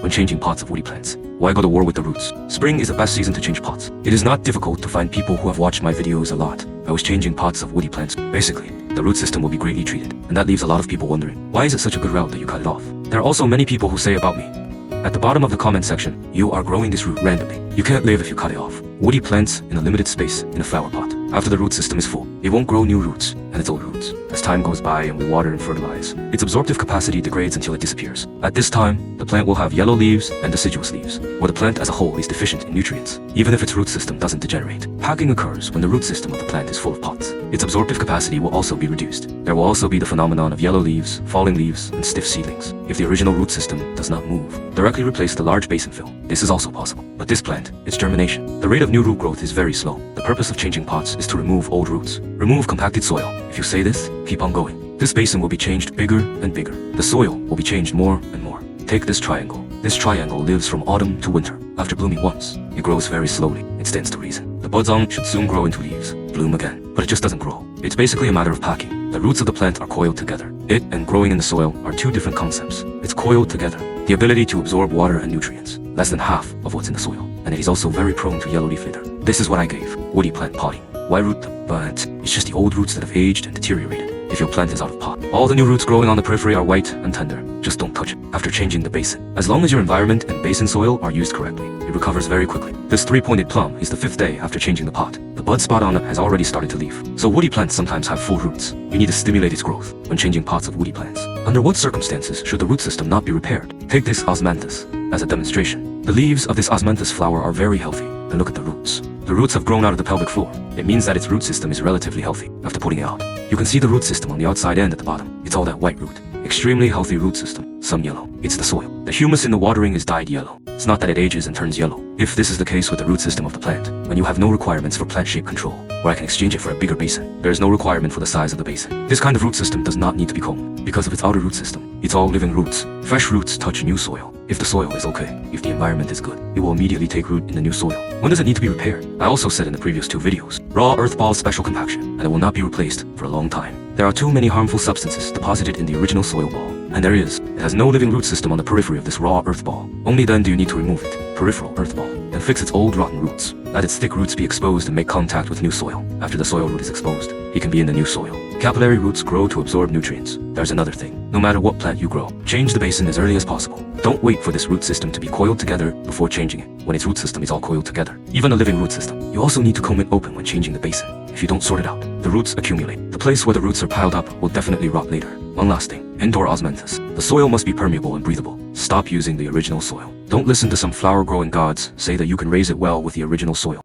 when changing pots of woody plants. Why go to war with the roots? Spring is the best season to change pots. It is not difficult to find people who have watched my videos a lot. I was changing pots of woody plants. Basically, the root system will be greatly treated, and that leaves a lot of people wondering, why is it such a good route that you cut it off? There are also many people who say about me, at the bottom of the comment section, you are growing this root randomly. You can't live if you cut it off. Woody plants in a limited space in a flower pot. After the root system is full, it won't grow new roots and its old roots. As time goes by and we water and fertilize, its absorptive capacity degrades until it disappears. At this time, the plant will have yellow leaves and deciduous leaves, where the plant as a whole is deficient in nutrients, even if its root system doesn't degenerate. Packing occurs when the root system of the plant is full of pots. Its absorptive capacity will also be reduced. There will also be the phenomenon of yellow leaves, falling leaves, and stiff seedlings. If the original root system does not move, directly replace the large basin fill. This is also possible. But this plant, its germination, the rate of new root growth is very slow. The purpose of changing pots is to remove old roots. Remove compacted soil. If you say this, keep on going. This basin will be changed bigger and bigger. The soil will be changed more and more. Take this triangle. This triangle lives from autumn to winter. After blooming once, it grows very slowly. It stands to reason. The buds on should soon grow into leaves, bloom again, but it just doesn't grow. It's basically a matter of packing. The roots of the plant are coiled together. It and growing in the soil are two different concepts. It's coiled together. The ability to absorb water and nutrients, less than half of what's in the soil, and it is also very prone to yellow leaf litter. This is what I gave woody plant potting. Why root them? But it's just the old roots that have aged and deteriorated. If your plant is out of pot, all the new roots growing on the periphery are white and tender. Just don't touch it after changing the basin. As long as your environment and basin soil are used correctly, it recovers very quickly. This three-pointed plum is the 5th day after changing the pot. The bud spot on it has already started to leaf. So woody plants sometimes have full roots. You need to stimulate its growth when changing pots of woody plants. Under what circumstances should the root system not be repaired? Take this osmanthus as a demonstration. The leaves of this osmanthus flower are very healthy. And look at the roots. The roots have grown out of the pelvic floor. It means that its root system is relatively healthy after putting it out. You can see the root system on the outside end at the bottom. It's all that white root. Extremely healthy root system. Some yellow. It's the soil. The humus in the watering is dyed yellow. It's not that it ages and turns yellow. If this is the case with the root system of the plant, when you have no requirements for plant shape control, where I can exchange it for a bigger basin, there is no requirement for the size of the basin. This kind of root system does not need to be combed because of its outer root system. It's all living roots. Fresh roots touch new soil. If the soil is okay, if the environment is good, it will immediately take root in the new soil. When does it need to be repaired? I also said in the previous 2 videos, raw earth ball special compaction, and it will not be replaced for a long time. There are too many harmful substances deposited in the original soil ball, and it has no living root system on the periphery of this raw earth ball. Only then do you need to remove it, peripheral earth ball, and fix its old rotten roots. Let its thick roots be exposed and make contact with new soil. After the soil root is exposed, it can be in the new soil. Capillary roots grow to absorb nutrients. There's another thing. No matter what plant you grow, change the basin as early as possible. Don't wait for this root system to be coiled together before changing it, when its root system is all coiled together. Even a living root system. You also need to comb it open when changing the basin. If you don't sort it out, the roots accumulate. The place where the roots are piled up will definitely rot later. One last thing. Indoor osmanthus. The soil must be permeable and breathable. Stop using the original soil. Don't listen to some flower-growing gods say that you can raise it well with the original soil.